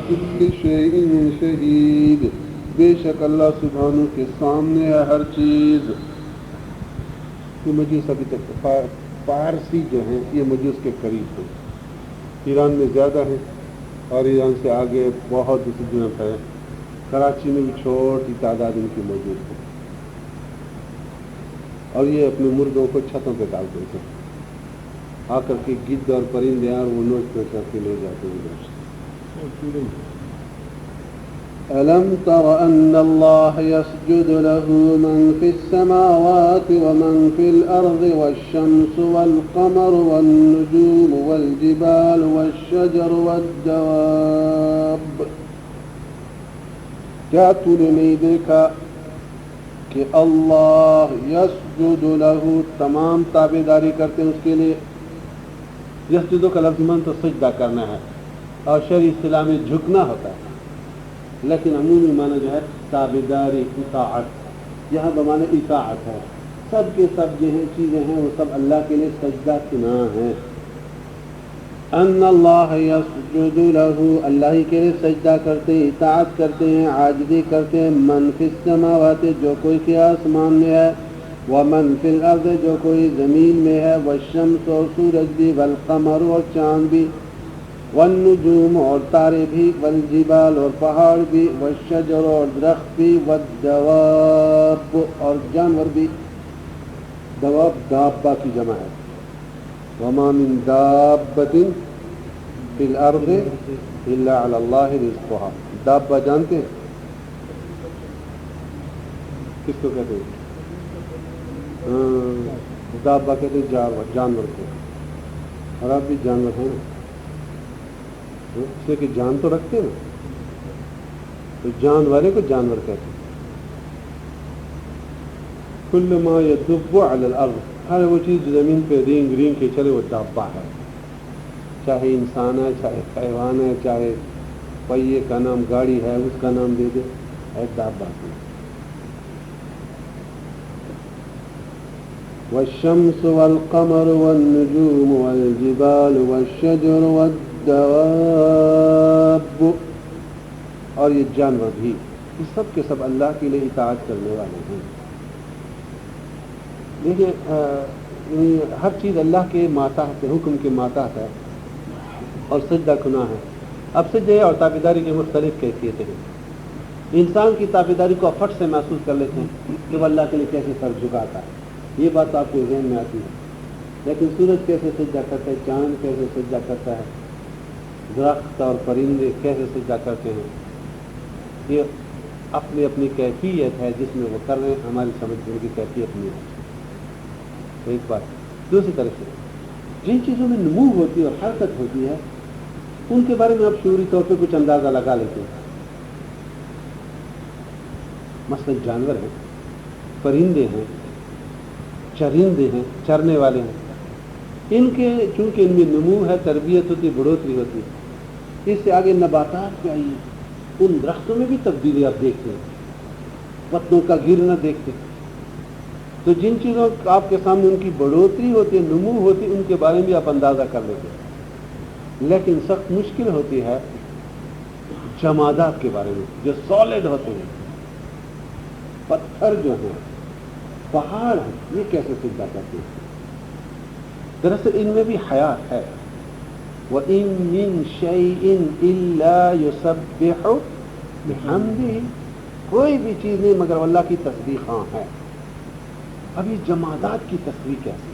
کل شیء شہید، بے شک اللہ سبحانہ کے سامنے ہے ہر چیز. یہ مجوس ابھی تک پارسی جو ہیں یہ مجوس کے قریب ہیں، ایران میں زیادہ ہیں اور ایران سے آگے بہت دوسری جگہ ہے. کراچی میں بھی چھوٹی تعداد ان کی موجود ہے اور یہ اپنے مردوں کو چھتوں پہ ڈال دیتے ہیں. آ کر کے گدھ اور پرندے اور وہ نوچ نوچ کر کے لے جاتے ہیں. ألم تر أن الله يسجد له من في السماوات ومن في الأرض والشمس والقمر والنجوم والجبال والشجر والدواب. کیا تو نے نہیں دیکھا کہ اللہ یسجد له تمام تابعداری کرتے ہیں اس کے لیے. یسجدو کا لفظ من تو سجدہ کرنا ہے اور شرعی اصطلاح میں جھکنا ہوتا ہے، لیکن عمومی معنی جو ہے تابعداری اطاعت، یہاں بمعنی اطاعت ہے. سب کے سب جو ہیں چیزیں ہیں وہ سب اللہ کے لیے سجدہ کنا ہیں. ان اللہ یسجد له اللہ ہی کے لیے سجدہ کرتے ہیں، اطاعت کرتے ہیں، عاجزی کرتے ہیں. من فی السماوات جو کوئی کے آسمان میں ہے، ومن فی الارض جو کوئی زمین میں ہے، والشمس اور سورج بھی، والقمر اور چاند بھی، والنجوم اور تارے بھی، والجبال اور پہاڑ بھی، والشجر اور درخت بھی، والدواب اور جانور بھی. دواب دابہ کی جمع ہے. وما من دابۃ فی الارض الا علی اللہ رزقها. دابہ جانتے ہیں کس کو کہتے ہیں؟ دابہ کہتے ہیں جانور کو. اور آپ بھی جانور ہیں نا، اس لیے کہ جان تو رکھتے ہیں نا، تو جان والے کو جانور کہتے ہیں. کل ما یدب علی الارض ہر وہ چیز جو زمین پہ رینگ رینگ کے چلے وہ دابہ ہے. چاہے انسان ہے، چاہے حیوان ہے، چاہے پہیے کا نام گاڑی ہے اس کا نام دے دے، ہے دابہ. والشمس والقمر والنجوم والجبال والشجر والدواب اور یہ جانور بھی، یہ سب کے سب اللہ کے لیے اطاعت کرنے والے ہیں. دیکھیے ہر چیز اللہ کے ماتحت ہے، حکم کے ماتحت ہے اور سجدہ گناہ ہے. اب سجدے اور تابعداری کی مختلف کیفیتیں ہیں. انسان کی تابعداری کو فٹ سے محسوس کر لیتے ہیں کہ وہ اللہ کے لیے کیسے سر جھکاتا ہے، یہ بات آپ کے ذہن میں آتی ہے. لیکن سورج کیسے سجدہ کرتا ہے، چاند کیسے سجدہ کرتا ہے، درخت اور پرندے کیسے سجدہ کرتے ہیں، یہ اپنی اپنی کیفیت ہے جس میں وہ کر رہے ہیں. ہماری سمجھنے کی کیفیت نہیں ہے. ایک بات. دوسری طرف سے جن چیزوں میں نمو ہوتی ہے اور حرکت ہوتی ہے ان کے بارے میں آپ شعوری طور پہ کچھ اندازہ لگا لیتے ہیں. مثلا جانور ہیں، پرندے ہیں، چرندے ہیں، چرنے والے ہیں. ان کے چونکہ ان میں نمو ہے، تربیت ہوتی، بڑھوتری ہوتی ہے. اس سے آگے نباتات پہ آئیے، ان درختوں میں بھی تبدیلی آپ دیکھتے ہیں، پتوں کا گرنا دیکھتے ہیں. تو جن چیزوں آپ کے سامنے ان کی بڑھوتری ہوتی ہے، نمو ہوتی ہے، ان کے بارے میں آپ اندازہ کر لیتے ہیں. لیکن سخت مشکل ہوتی ہے جمادات کے بارے میں جو سالڈ ہوتے ہیں. پتھر جو ہیں، پہاڑ ہیں، یہ کیسے سجدہ کرتے ہیں؟ دراصل ان میں بھی حیات ہے. وَإِن مِّن شَيْءٍ إِلَّا يُسَبِّحُ بِحَمْدِهِ کوئی بھی چیز نہیں مگر اللہ کی تسبیح ہاں ہے. اب یہ جمادات کی تسبیح کیسے؟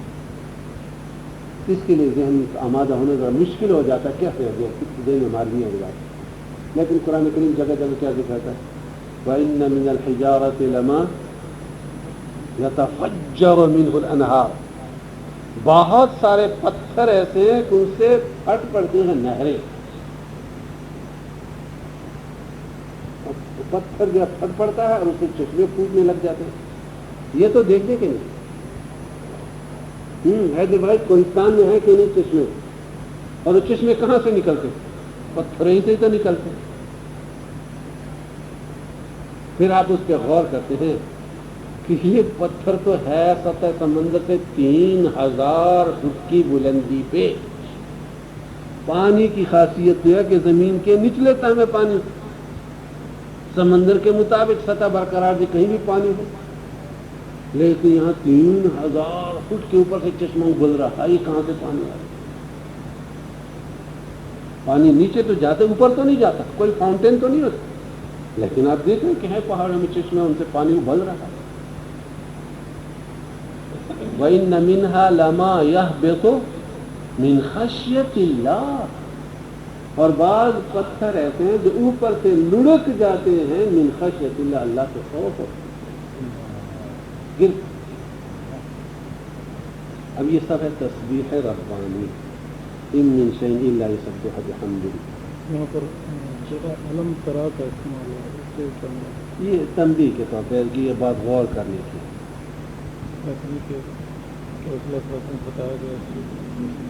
اس کے لیے ذہن آمادہ ہونے ذرا مشکل ہو جاتا ہے. کیسے ہو گیا ذہن ہماری نہیں ہو جاتا. لیکن قرآن کریم جگہ جگہ کیا دکھاتا ہے؟ وَإِنَّ مِنَ الْحِجَارَةِ لَمَا يَتَفَجَّرُ مِنْهُ الْأَنْهَارُ بہت سارے پتھر ایسے ہیں کہ ان سے پھٹ پڑتی ہیں نہریں. پتھر جو پھٹ پڑتا ہے اور اس سے چشمے پھوٹنے لگ جاتے ہیں. یہ تو دیکھنے کے نہیں. حیدرآباد کوہستان میں ہے کہ نہیں چشمے، اور وہ چشمے کہاں سے نکلتے؟ پتھر ہی سے تو نکلتے. پھر آپ اس پہ غور کرتے ہیں کہ یہ پتھر تو ہے سطح سمندر سے 3000 فٹ کی بلندی پہ. پانی کی خاصیت یہ ہے کہ زمین کے نچلے تہ میں پانی، سمندر کے مطابق سطح برقرار دی کہیں بھی پانی ہو، لیکن یہاں 3000 فٹ کے اوپر سے چشمہ گل رہا ہے، یہ کہاں سے پانی آ رہا ہے؟ پانی نیچے تو جاتے، اوپر تو نہیں جاتا، کوئی فاؤنٹین تو نہیں ہوتا، لیکن آپ دیکھیں کہ ہے پہاڑوں میں چشمہ، ان سے پانی ابل رہا ہے۔ وَإِنَّ مِنْهَا لَمَا يَهْبِطُ مِنْ خَشْيَةِ اللَّهِ، اور بعض پتھر ایسے ہیں جو اوپر سے لڑک جاتے ہیں، من خشیت اللہ، اللہ کے خوف ہو گر۔ اب یہ سب ہے تسبیح ربانی، ان من شیء الا یسبح بحمدہ۔ یہاں پر علم ترا کا استعمال ہے، اس سے کیا یہ تنبیہ کے طور پر یہ بات غور کرنے کی بتایا گیا؟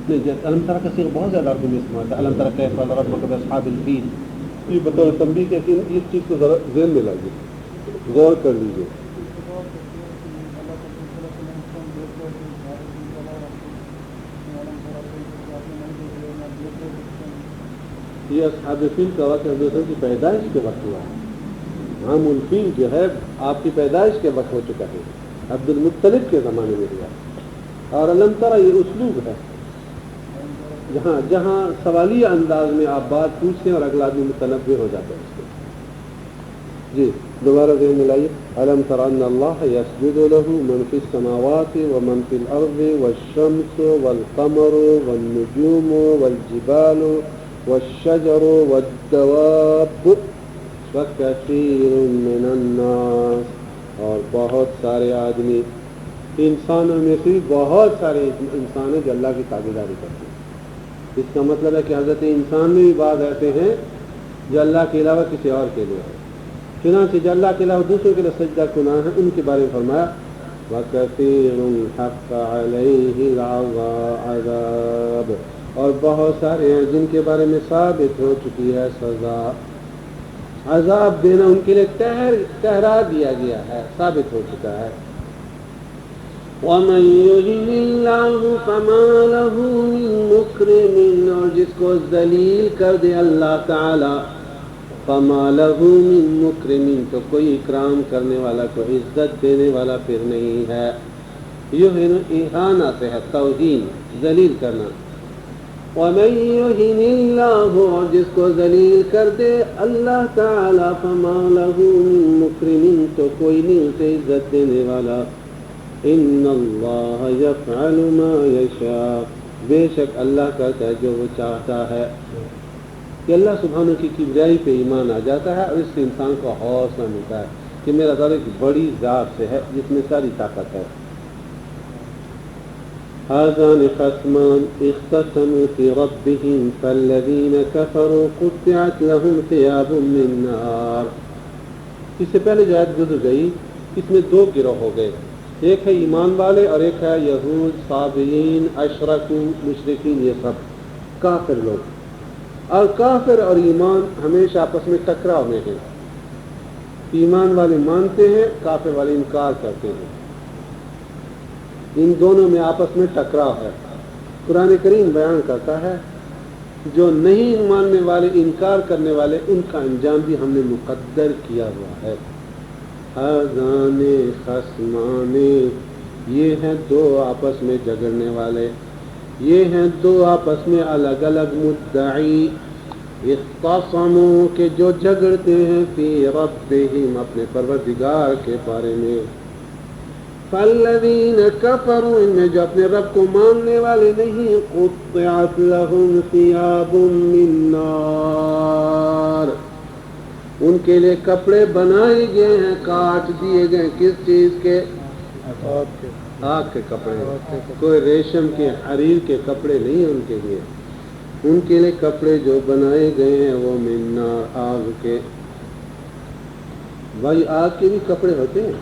نہیں، علم ترا کا صیغہ بہت زیادہ عربی میں استعمال ہے، علم ترا کیف فعل ربک باصحاب الفیل، یہ بطور تنبیہ کے کہ اس چیز کو ذرا ذہن میں لائیے، غور کر لیجیے۔ یہ اصحاب الفیل کا واقعہ حضرت کی پیدائش کے وقت ہوا ہے، عام الفیل جو ہے آپ کی پیدائش کے وقت ہو چکا ہے، عبد المطلب کے زمانے میں ہوا، اور علم ترا یہ اسلوب ہے جہاں جہاں سوالیہ انداز میں آپ بات پوچھتے ہیں اور اگلا آدمی متنبہ ہو جاتا ہے اس کو۔ جی دوبارہ ذہن میں لائیے، علم تر ان اللہ یسجد له من فی السماوات ومن فی الارض والشمس والقمر والنجوم والجبال والشجر والدواب وکثیر من الناس، اور بہت سارے آدمی، انسانوں میں سے بہت سارے انسان ہیں جو اللہ کی تابعداری کرتے ہیں۔ اس کا مطلب ہے کہ حضرت انسان میں بھی بعض ایسے ہیں جو اللہ کے علاوہ کسی اور کے لیے ہے، چنانچہ جو اللہ کے علاوہ دوسروں کے لیے سجدہ کناں ہیں، ان کے بارے میں فرمایا وَكَثِيرٌ حَقَّ عَلَيْهِ الْعَذَابُ، اور بہت سارے ہیں جن کے بارے میں ثابت ہو چکی ہے سزا، عذاب دینا ان کے لیے ٹھہرا دیا گیا ہے، ثابت ہو چکا ہے۔ وَمَن يُهِنِ اللَّهُ فَمَا لَهُ مِن مُّكْرِمٍ، اور جس کو ذلیل کر دے اللہ تعالی، فَمَا لَهُ مِن مُّكْرِمٍ، تو کوئی اکرام کرنے والا، کوئی عزت دینے والا پھر نہیں ہے۔ یُہِنُ اہانہ سے ہے، توہین، ذلیل کرنا۔ وَمَن يُهِنِ اللَّهُ، اور جس کو ذلیل کر دے اللہ تعالی، فَمَا لَهُ مِن مُّكْرِمٍ، تو کوئی نہیں اسے عزت دینے والا۔ ان اللہ یفعل ما یشاء، بے شک اللہ کرتا ہے جو وہ چاہتا ہے۔ کہ اللہ سبحانہ کی کبریائی پہ ایمان آ جاتا ہے، اور اس سے انسان کو حوصلہ ملتا ہے کہ میرا ذات ایک بڑی ذات سے ہے جس میں ساری طاقت ہے۔ هذان خصمان اختصموا في ربهم فالذين كفروا قطعت لهم ثياب من نار۔ اس سے پہلے جو آیت گزر گئی اس میں دو گروہ ہو گئے، ایک ہے ایمان والے اور ایک ہے یہود، صابئین، اشرکو، مشرکین، یہ سب کافر لوگ۔ اور کافر اور ایمان ہمیشہ آپس میں ٹکراؤ میں ہیں، ایمان والے مانتے ہیں، کافر والے انکار کرتے ہیں، ان دونوں میں آپس میں ٹکراؤ ہے۔ قرآن کریم بیان کرتا ہے جو نہیں ماننے والے، انکار کرنے والے، ان کا انجام بھی ہم نے مقدر کیا ہوا ہے۔ ہذان خصمان، یہ ہیں دو آپس میں جھگڑنے والے، یہ ہیں دو آپس میں الگ الگ مدعی، اختصموا کہ جو جھگڑتے ہیں، فی ربہم اپنے پروردگار کے بارے میں، فالذین کفروا ان میں جو اپنے رب کو ماننے والے نہیں، قطعت لہم ثیاب من نار، ان کے لیے کپڑے بنائے گئے ہیں، کاٹ دیے گئے، کس چیز کے؟ آگ کے کپڑے، کوئی ریشم کے، حریر کے کپڑے نہیں ان کے لیے، ان کے لیے کپڑے جو بنائے گئے ہیں وہ من نار، آگ کے۔ بھائی آگ کے بھی کپڑے ہوتے ہیں،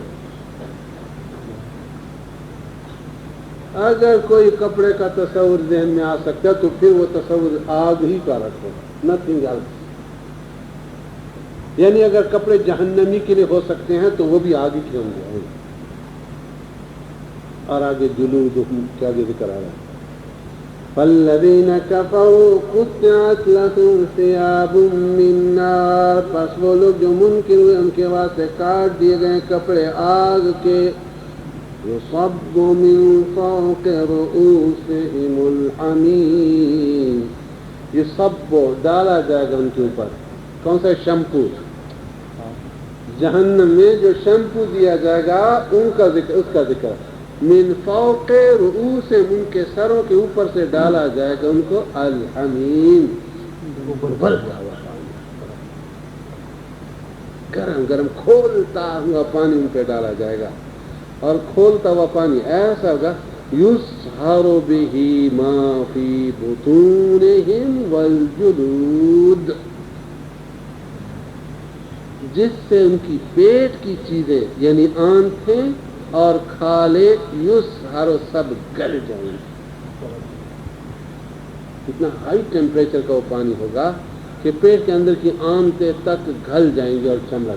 اگر کوئی کپڑے کا تصور ذہن میں آ سکتا ہے تو پھر وہ تصور آگ ہی کا رکھو، نتھنگ ایلس۔ یعنی اگر کپڑے جہنمی کے لیے ہو سکتے ہیں تو وہ بھی آگ ہی کے ہوں گے۔ اور آگے جلودہم کے آگے ذکر آ رہا ہے، فالذین کفروا قطعت لهم ثیاب من نار، پس وہ لوگ جو منکر ہوئے ان کے واسطے کاٹ دیے گئے کپڑے آگ کے، یصب من فوق رؤوسهم الحمیم، یصب ڈالا جائے گا ان کے اوپر کون سا شیمپو، جہنم میں جو شیمپو دیا جائے گا ان کا ذکر، اس کا ذکر، من فوق رؤوسہم ان کے سروں کے اوپر سے ڈالا جائے گا ان کو الحمیم، ابلتا ہوا پانی، گرم گرم کھولتا ہوا پانی ان پہ ڈالا جائے گا، اور کھولتا ہوا پانی ایسا ہوگا یسحر بہ ما فی بطونہم والجلود، جس سے ان کی پیٹ کی چیزیں یعنی آنتیں اور کھالے یسحر سب گل جائیں گے، اتنا ہائی ٹیمپریچر کا وہ پانی ہوگا کہ پیٹ کے اندر کی آنتیں تک گل جائیں گے اور چمڑ۔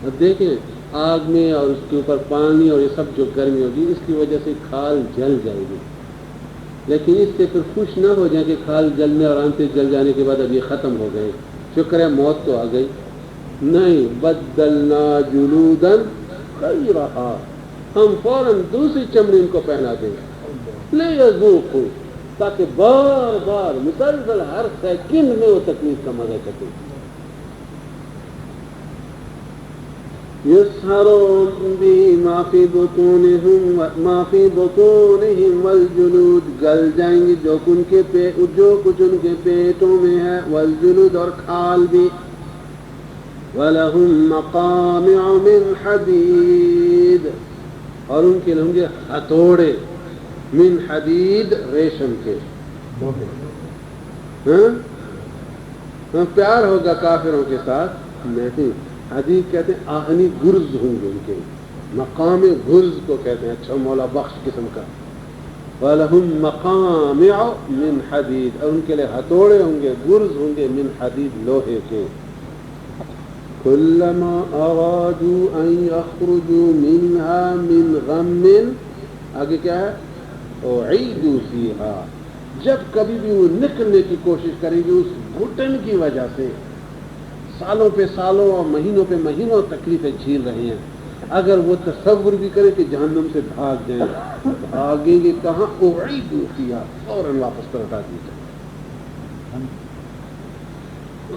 اب دیکھیں آگ میں اور اس کے اوپر پانی اور یہ سب جو گرمی ہوگی اس کی وجہ سے کھال جل جائے گی، لیکن اس سے پھر خوش نہ ہو جائیں کہ کھال جلنے اور آنتیں جل جانے کے بعد اب یہ ختم ہو گئے، شکر ہے موت تو آ گئی، نہیں، بدلنا جلودا غیرہا، ہم فوراً دوسری چمڑی ان کو پہنا دیں گے، لیذوقوا، تاکہ بار بار مسلسل ہر سیکنڈ میں وہ تکلیف کا مزہ چکے۔ یسحر بما فی بطونہم والجلود، گل جائیں گے جو کچھ ان کے پیٹوں میں ہے، والجلود اور کھال بھی، وَلَهُمْ مَقَامِعُ مِنْ حَدِيدٍ، اور ان کے ہوں گے ہتھوڑے، من حدید ریشم کے، پیار ہوگا کافروں کے ساتھ نہیں، حدید کہتے ہیں آہنی گرز ہوں گے ان کے، مقام گرز کو کہتے ہیں، اچھا مولا بخش قسم کا، وَلَهُمْ مَقَامِعُ مِنْ حَدِيدٍ، اور ان کے لئے ہتھوڑے ہوں گے، گرز ہوں گے، من حدید لوہے کے، كلما أرادوا أن يخرجوا منها من غم، آگے کیا ہے، أعيدوا فيها، جب کبھی بھی وہ نکلنے کی کوشش کریں گے اس گھٹن کی وجہ سے، سالوں پہ سالوں اور مہینوں پہ مہینوں تکلیفیں جھیل رہے ہیں، اگر وہ تصور بھی کرے کہ جہنم سے بھاگ جائیں، بھاگیں گے کہاں، أعيدوا فيها، فوراً واپس پلٹا دی جائے۔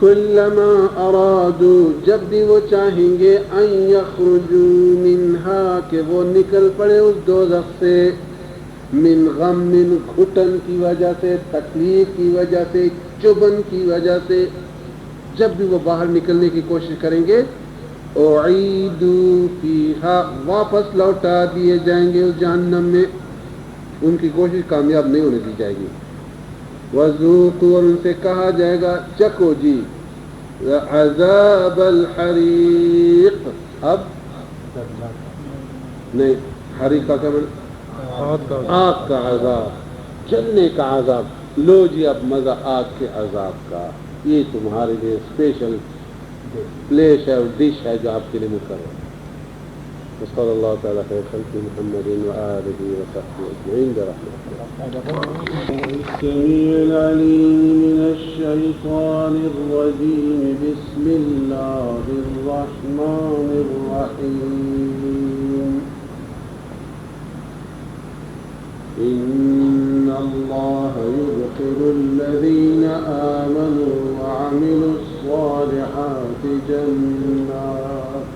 کلما ارادو، جب بھی وہ چاہیں گے، ان یخرجوا منہا، کہ وہ نکل پڑے اس دوزخ سے، من غم، من گھٹن کی وجہ سے، تکلیف کی وجہ سے، چبن کی وجہ سے، جب بھی وہ باہر نکلنے کی کوشش کریں گے، اعیدوا فیہا، واپس لوٹا دیے جائیں گے اس جہنم میں، ان کی کوشش کامیاب نہیں ہونے دی جائے گی۔ وذوقوا، اور ان سے کہا جائے گا چکو جی، عذاب الحریق، اب نہیں، حریق کا کیا معنی، آگ کا عذاب، جلنے کا عذاب، لو جی اب مزہ آگ کے عذاب کا، یہ تمہارے لیے اسپیشل پلیس ہے اور ڈش ہے جو آپ کے لیے مقرر ہے۔ صلی اللہ تعالیٰ خیر خلق محمد وآلہ وصحبہ اجمعین برحمتہ۔ السمیع العلیم من الشیطان الرجیم، بسم اللہ الرحمن الرحیم۔ ان اللہ يدخل الذین آمنوا وعملوا الصالحات جنات،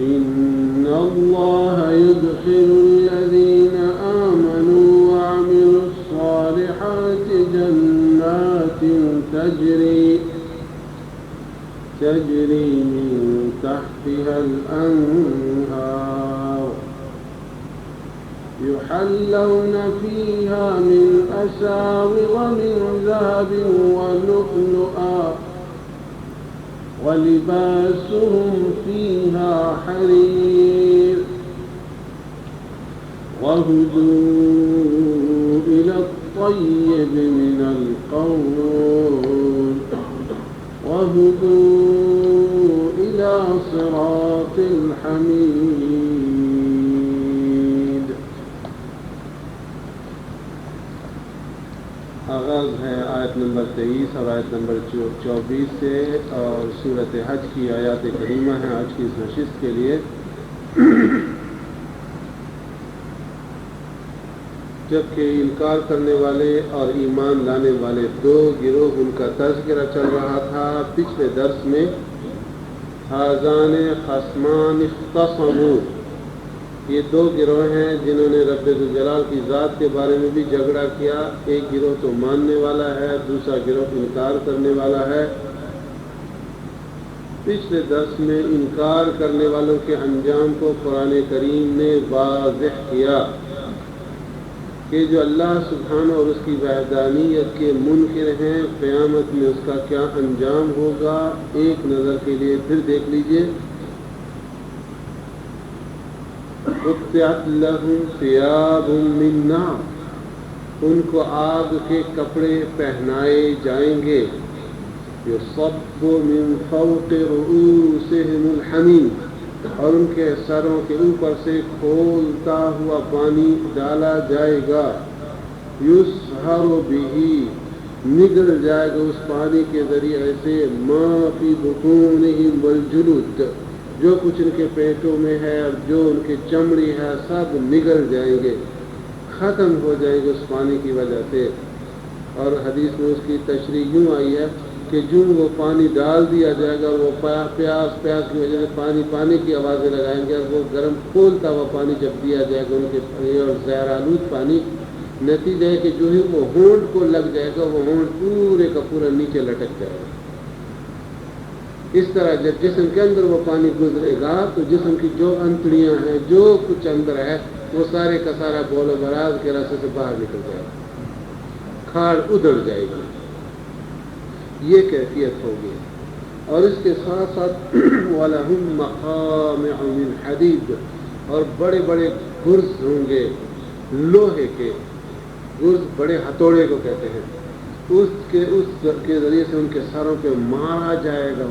إن الله يدخل الذين آمنوا وعملوا الصالحات جنات تجري من تحتها الأنهار، يحلون فيها من أساور من ذهب ولؤلؤا، ولباسهم فيها حرير، وهدوا إلى الطيب من القول، وهدوا إلى صراط الحميد۔ آغاز ہے آیت نمبر 23 اور آیت نمبر 24 سے، اور سورۃ حج کی آیات کریمہ ہیں آج کی اس نشست کے لیے۔ جبکہ انکار کرنے والے اور ایمان لانے والے دو گروہ ان کا تذکرہ چل رہا تھا پچھلے درس میں۔ ھذان خصمان اختصموا، یہ دو گروہ ہیں جنہوں نے رب ذوالجلال کی ذات کے بارے میں بھی جھگڑا کیا۔ ایک گروہ تو ماننے والا ہے، دوسرا گروہ انکار کرنے والا ہے۔ پچھلے درس میں انکار کرنے والوں کے انجام کو قرآن کریم نے واضح کیا کہ جو اللہ سبحانہ اور اس کی وحدانیت کے منکر ہیں، قیامت میں اس کا کیا انجام ہوگا۔ ایک نظر کے لیے پھر دیکھ لیجئے۔ قطعت لهم ثياب من نار، ان کو آگ کے کپڑے پہنائے جائیں گے۔ يصب من فوق رؤوسهم الحمیم، اور ان کے سروں کے اوپر سے کھولتا ہوا پانی ڈالا جائے گا۔ یسحر به، نگل جائے گا اس پانی کے ذریعے سے ما فی بطونہم والجلود، جو کچھ ان کے پیٹوں میں ہے اور جو ان کی چمڑی ہے سب نگل جائیں گے، ختم ہو جائیں گے اس پانی کی وجہ سے۔ اور حدیث میں اس کی تشریح یوں آئی ہے کہ جو وہ پانی ڈال دیا جائے گا اور وہ پیاس کی وجہ سے پانی کی آوازیں لگائیں گے، اور وہ گرم کھولتا ہوا پانی جب دیا جائے گا ان کے اور زہر آلود پانی، نتیجہ ہے کہ جو ہی وہ ہونٹ کو لگ جائے گا وہ ہونٹ پورے کا پورا نیچے لٹک جائے گا۔ اس طرح جب جسم کے اندر وہ پانی گزرے گا تو جسم کی جو انتڑیاں ہیں، جو کچھ اندر ہے، وہ سارے کا سارا بول و براز کے راستے سے باہر نکل جائے گا، کھاڑ ادڑ جائے گی۔ یہ کیفیت ہوگی۔ اور اس کے ساتھ ساتھ وَلَهُمْ مَقَامِعُ مِنْ حَدِيدٍ، اور بڑے بڑے گرز ہوں گے لوہے کے، گرز بڑے ہتھوڑے کو کہتے ہیں، اس کے ذریعے سے ان کے سروں پہ مارا جائے گا،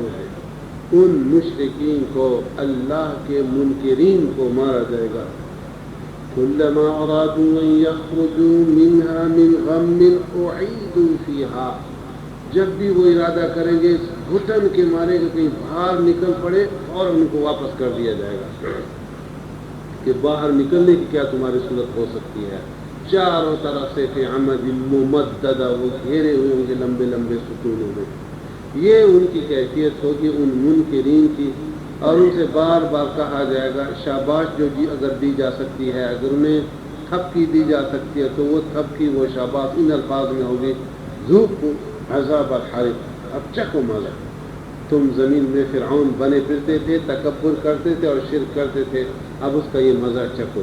ان مشرکین کو، اللہ کے منکرین کو مارا جائے گا۔ كُلَّمَا أَرَادُوا أَن يَخْرُجُوا مِنْهَا مِنْ غَمٍّ أُعِيدُوا فِيهَا، جب بھی وہ ارادہ کریں گے اس گھٹن کے مارے کہ کہیں باہر نکل پڑے، اور ان کو واپس کر دیا جائے گا کہ باہر نکلنے کی کیا تمہاری صورت ہو سکتی ہے۔ چاروں طرف سے فی عمد ممددہ، وہ گھیرے ہوئے ہوں گے لمبے لمبے ستونوں میں۔ یہ ان کی کیفیت ہوگی ان منکرین کی، اور ان سے بار بار کہا جائے گا شاباش جو اگر دی جا سکتی ہے، اگر انہیں تھپکی دی جا سکتی ہے تو وہ تھپکی، وہ شاباش ان الفاظ میں ہوگی ذوقوا عذاب الحریق، اب چکھو مزہ۔ تم زمین میں فرعون بنے پھرتے تھے، تکبر کرتے تھے اور شرک کرتے تھے، اب اس کا یہ مزہ چکھو۔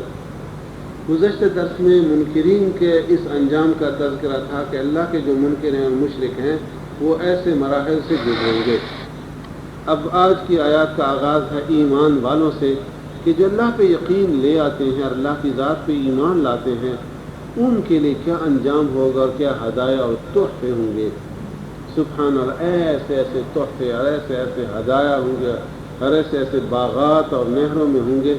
گزشتہ درس میں منکرین کے اس انجام کا تذکرہ تھا کہ اللہ کے جو منکر ہیں اور مشرک ہیں وہ ایسے مراحل سے گزریں گے۔ اب آج کی آیات کا آغاز ہے ایمان والوں سے کہ جو اللہ پہ یقین لے آتے ہیں اور اللہ کی ذات پہ ایمان لاتے ہیں، ان کے لیے کیا انجام ہوگا اور کیا ہدایہ اور تحفے ہوں گے۔ سبحان اللہ، ایسے ایسے تحفے اور ایسے ایسے ہدایہ ہوں گے، اور ایسے ایسے باغات اور نہروں میں ہوں گے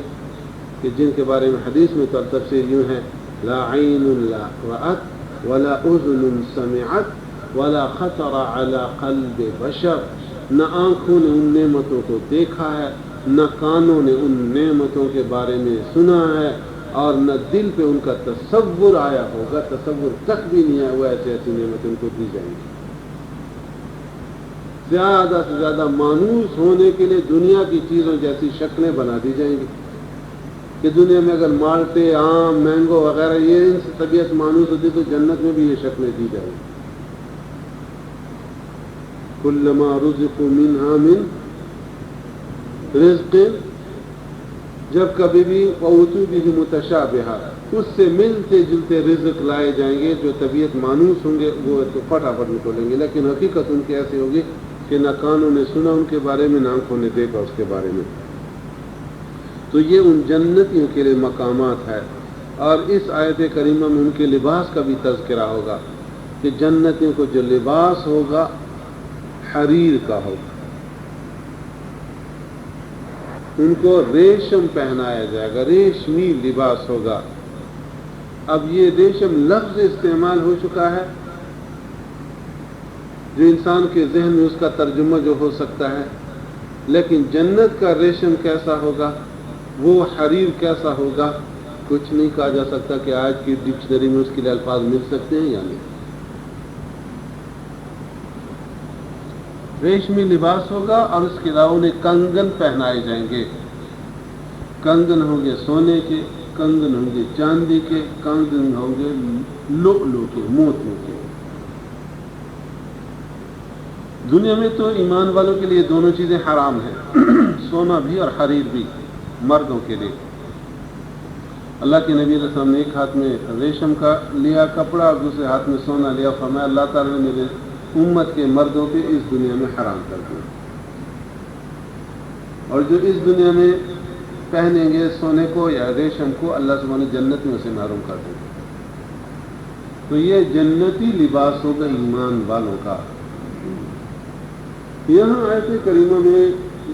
کہ جن کے بارے میں حدیث میں تفسیر یوں ہے لا عین رأت ولا اذن سمعت ولا خطر على قلب بشر، نہ آنکھوں نے ان نعمتوں کو دیکھا ہے، نہ کانوں نے ان نعمتوں کے بارے میں سنا ہے، اور نہ دل پہ ان کا تصور آیا ہوگا، تصور تک بھی نہیں آیا ہوا ایسی ایسی نعمتیں ان کو دی جائیں گی۔ زیادہ سے زیادہ مانوس ہونے کے لیے دنیا کی چیزوں جیسی شکلیں بنا دی جائیں گی کہ دنیا میں اگر مالٹے، آم، مینگو وغیرہ یہ ان سے طبیعت مانوس ہوتی تو جنت میں بھی یہ شکلیں دی جائیں گی۔ كُلَّمَا رُزِقُوا مِنْهَا مِنْ رِزْقٍ، جب کبھی بھی وَأُوتُوا بِهِ مُتَشَابِهًا، اس سے ملتے جلتے رزق لائے جائیں گے، جو طبیعت مانوس ہوں گے وہ تو فٹافٹ نکلیں گے، لیکن حقیقت ان کی ایسی ہوگی کہ نہ کانوں نے سنا ان کے بارے میں، نہ آنکھوں نے دیکھا اس کے بارے میں۔ تو یہ ان جنتیوں کے لیے مقامات ہے۔ اور اس آیت کریمہ میں ان کے لباس کا بھی تذکرہ ہوگا کہ جنتیوں کو جو لباس ہوگا حریر کا ہوگا، ان کو ریشم پہنایا جائے گا، ریشمی لباس ہوگا۔ اب یہ ریشم لفظ استعمال ہو چکا ہے جو انسان کے ذہن میں اس کا ترجمہ جو ہو سکتا ہے، لیکن جنت کا ریشم کیسا ہوگا، وہ حریر کیسا ہوگا، کچھ نہیں کہا جا سکتا کہ آج کی ڈکشنری میں اس کے لیے الفاظ مل سکتے ہیں یا نہیں۔ ریشمی لباس ہوگا اور اس کے علاوہ انہیں کنگن پہنائے جائیں گے۔ کنگن ہوں گے سونے کے، کنگن ہوں گے چاندی کے، کنگن ہوں گے لؤلؤ کے، موتیوں کے۔ دنیا میں تو ایمان والوں کے لیے دونوں چیزیں حرام ہیں، سونا بھی اور حریر بھی، مردوں کے لیے۔ اللہ کے نبی علیہ السلام نے ایک ہاتھ میں ریشم کا لیا کپڑا اور دوسرے ہاتھ میں سونا لیا، فرمایا اللہ تعالیٰ نے میرے امت کے مردوں پہ اس دنیا میں حرام کر دیا، اور جو اس دنیا میں پہنیں گے سونے کو یا ریشم کو، اللہ سبحانہ جنت میں اسے محروم کر دیں گے۔ تو یہ جنتی لباس ہوگا ایمان والوں کا۔ یہاں آیت کریمہ میں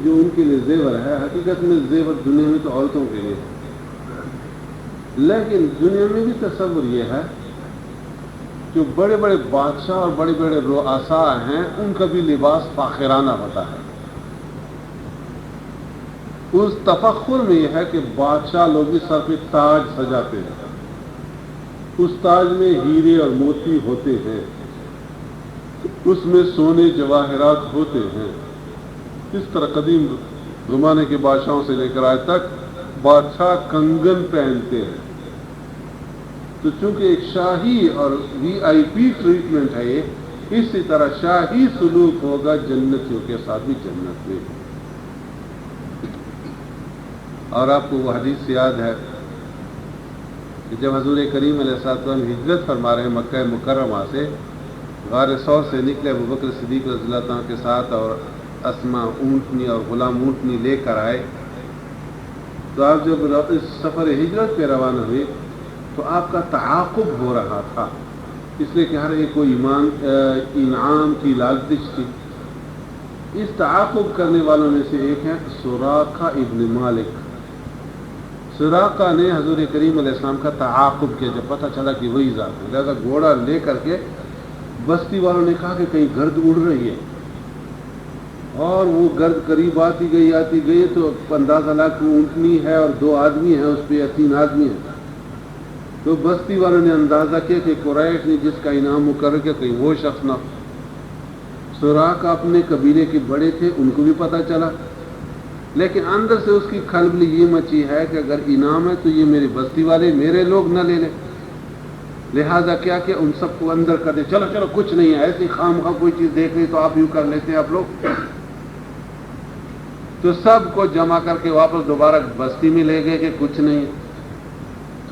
جو ان کے لیے زیور ہے، حقیقت میں زیور دنیا میں تو عورتوں کے لیے ہے، لیکن دنیا میں بھی تصور یہ ہے جو بڑے بڑے بادشاہ اور بڑے بڑے رؤساء ہیں، ان کا بھی لباس فاخرانہ ہوتا ہے۔ اس تفخر میں یہ ہے کہ بادشاہ لوگ بھی سر پہ تاج سجاتے ہیں، اس تاج میں ہیرے اور موتی ہوتے ہیں، اس میں سونے جواہرات ہوتے ہیں۔ اس طرح قدیم زمانے کے بادشاہوں سے لے کر آج تک بادشاہ کنگن پہنتے ہیں۔ تو چونکہ ایک شاہی اور VIP ٹریٹمنٹ ہے یہ، اسی طرح شاہی سلوک ہوگا جنتیوں کے ساتھ بھی جنت میں۔ اور آپ کو وہ حدیث یاد ہے کہ جب حضور کریم علیہ السلام ہجرت فرما رہے ہیں مکہ مکرمہ سے، غار ثور سے نکلے ابوبکر صدیق رضی اللہ عنہ کے ساتھ، اور اسما اونٹنی اور غلام اونٹنی لے کر آئے، تو آپ جب اس سفر ہجرت پہ روانہ ہوئے تو آپ کا تعاقب ہو رہا تھا، اس لیے کہ ہر ایک کو انعام کی لالچ تھی۔ اس تعاقب کرنے والوں میں سے ایک ہے سراقہ ابن مالک۔ سراقہ نے حضور کریم علیہ السلام کا تعاقب کیا جب پتہ چلا کہ وہی ذات ہے، لہذا گھوڑا لے کر کے بستی والوں نے کہا کہ کہیں گرد اڑ رہی ہے، اور وہ گرد قریب آتی گئی تو اندازہ لگا کہ اونٹنی ہے اور 2 آدمی ہیں اس پہ یا 3 آدمی ہیں۔ تو بستی والوں نے اندازہ کیا کہ قریش نے جس کا انعام مقرر کیا کہیں وہ شخص نہ۔ سراقہ اپنے قبیلے کے بڑے تھے، ان کو بھی پتہ چلا، لیکن اندر سے اس کی کھلبلی یہ مچی ہے کہ اگر انعام ہے تو یہ میری بستی والے میرے لوگ نہ لے لیں، لہذا کیا کہ ان سب کو اندر کر دے، چلو چلو کچھ نہیں ہے، ایسی خام خواہ کوئی چیز دیکھ لی تو آپ یوں کر لیتے ہیں آپ لوگ۔ تو سب کو جمع کر کے واپس دوبارہ بستی میں لے گئے کہ کچھ نہیں۔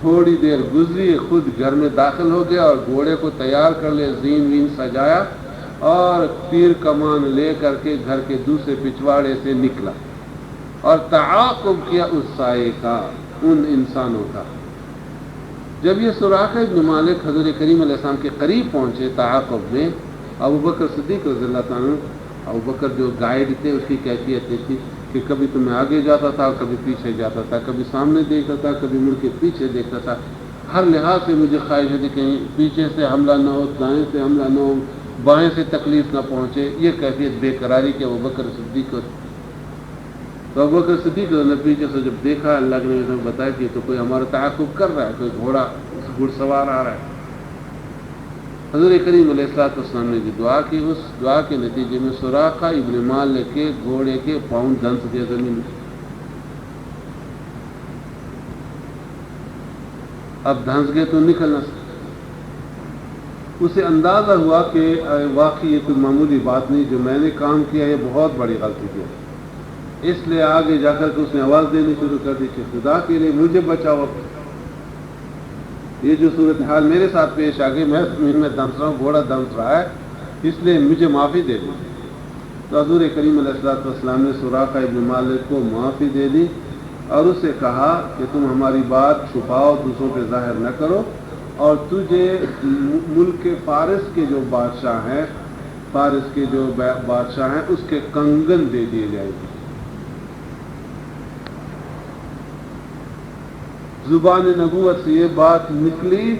تھوڑی دیر گزری، خود گھر میں داخل ہو گیا اور گھوڑے کو تیار کر لے، زین وین سجایا اور تیر کمان لے کر کے گھر کے دوسرے پچھواڑے سے نکلا اور تعاقب کیا اس سائے کا، ان انسانوں کا۔ جب یہ سراقہ ابن مالک حضور کریم علیہ السلام کے قریب پہنچے تعاقب میں، ابوبکر صدیق رضی اللہ عنہ، ابوبکر جو گائیڈ تھے، اس کی کیفیت یہ تھی کہ کبھی تو میں آگے جاتا تھا، کبھی پیچھے جاتا تھا، کبھی سامنے دیکھتا تھا، کبھی مڑ کے پیچھے دیکھتا تھا۔ ہر لحاظ سے مجھے خواہش ہے کہ کہیں پیچھے سے حملہ نہ ہو، دائیں سے حملہ نہ ہو، بائیں سے تکلیف نہ پہنچے، یہ کیفیت بے قراری کے ابوبکر صدیق کو۔ تو ابوبکر صدیق نے پیچھے سے جب دیکھا، اللہ کے نبی نے بتایا کہ تو کوئی ہمارا تعاقب کر رہا ہے، کوئی گھوڑا گھڑ سوار آ رہا ہے۔ حضور کریم علیہ السلام نے جو دعا کی، اس دعا کے نتیجے میں سراقہ ابن مالک کے گھوڑے کے پاؤں دھنس گئے زمین میں۔ اب دھنس گئے تو نکل نہ سکتے۔ اسے اندازہ ہوا کہ واقعی یہ کوئی معمولی بات نہیں، جو میں نے کام کیا یہ بہت بڑی غلطی کی، اس لیے آگے جا کر کے اس نے آواز دینی شروع کر دی کہ خدا کے لیے مجھے بچاؤ، یہ جو صورتحال میرے ساتھ پیش آ گئی، میں زمین میں دھنس رہا ہوں، گھوڑا دھنس رہا ہے، اس لیے مجھے معافی دے دی۔ تو حضور کریم علیہ السلام نے سراقہ ابن مالک کو معافی دے دی اور اس سے کہا کہ تم ہماری بات چھپاؤ، دوسروں پہ ظاہر نہ کرو، اور تجھے ملک فارس کے جو بادشاہ ہیں، فارس کے جو بادشاہ ہیں، اس کے کنگن دے دیے جائیں گے۔ زبان نبوت سے یہ بات نکلی،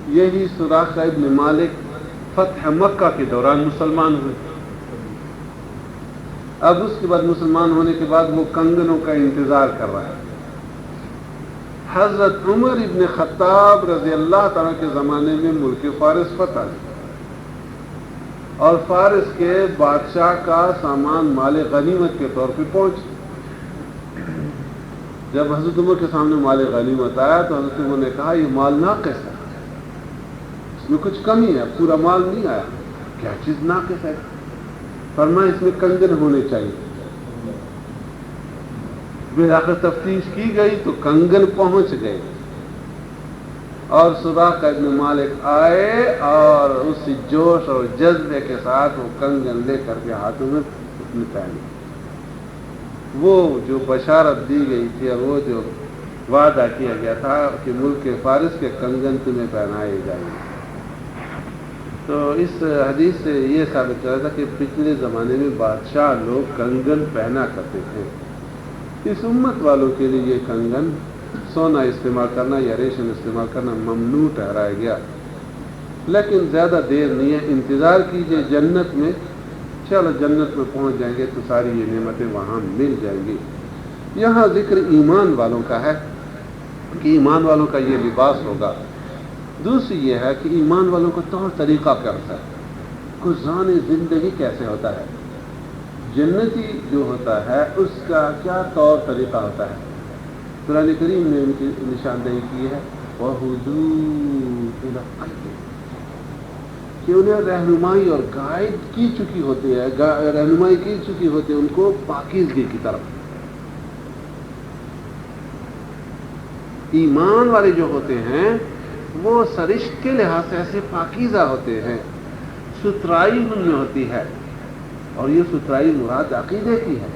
یہی سراقہ ابن مالک فتح مکہ کے دوران مسلمان ہوئے. اب اس کے بعد مسلمان ہونے کے بعد وہ کنگنوں کا انتظار کر رہا ہے. حضرت عمر ابن خطاب رضی اللہ تعالیٰ کے زمانے میں ملک فارس فتح ہے اور فارس کے بادشاہ کا سامان مال غنیمت کے طور پہ پہنچ. جب حضرت عمر کے سامنے مال غنیمت آیا تو حضرت عمر نے کہا یہ مال ناقص ہے, اس میں کچھ کمی ہے, پورا مال نہیں آیا. کیا چیز ناقص ہے؟ فرمایا اس میں کنگن ہونے چاہیے. بالآخر تفتیش کی گئی تو کنگن پہنچ گئے اور سراقہ ابن مالک آئے اور اس جوش اور جذبے کے ساتھ وہ کنگن لے کر کے ہاتھوں میں اپنے پہنے. وہ جو بشارت دی گئی تھی اور وہ جو وعدہ کیا گیا تھا کہ ملک فارس کے کنگن تمہیں پہنائے جائیں گے. تو اس حدیث سے یہ ثابت کر رہا تھا کہ پچھلے زمانے میں بادشاہ لوگ کنگن پہنا کرتے تھے. اس امت والوں کے لیے یہ کنگن سونا استعمال کرنا یا ریشم استعمال کرنا ممنوع ٹھہرایا گیا. لیکن زیادہ دیر نہیں ہے, انتظار کیجئے جنت میں. چلو جنت میں پہنچ جائیں گے تو ساری یہ نعمتیں وہاں مل جائیں گی. یہاں ذکر ایمان والوں کا ہے کہ ایمان والوں کا یہ لباس ہوگا. دوسری یہ ہے کہ ایمان والوں کا طور طریقہ کیا ہوتا ہے, گزارنے زندگی کیسے ہوتا ہے. جنتی جو ہوتا ہے اس کا کیا طور طریقہ ہوتا ہے. قرآن کریم نے ان کی نشاندہی کی ہے وَهُدُوا إِلَى الْقَلْبِ, کہ انہیں رہنمائی اور گائیڈ کی چکی ہوتی ہے, رہنمائی کی چکی ہوتی ہے ان کو پاکیزگی کی طرف. ایمان والے جو ہوتے ہیں وہ سرشت کے لحاظ سے ایسے پاکیزہ ہوتے ہیں, ستھرائی ان میں ہوتی ہے, اور یہ ستھرائی مراد عقیدے کی ہے.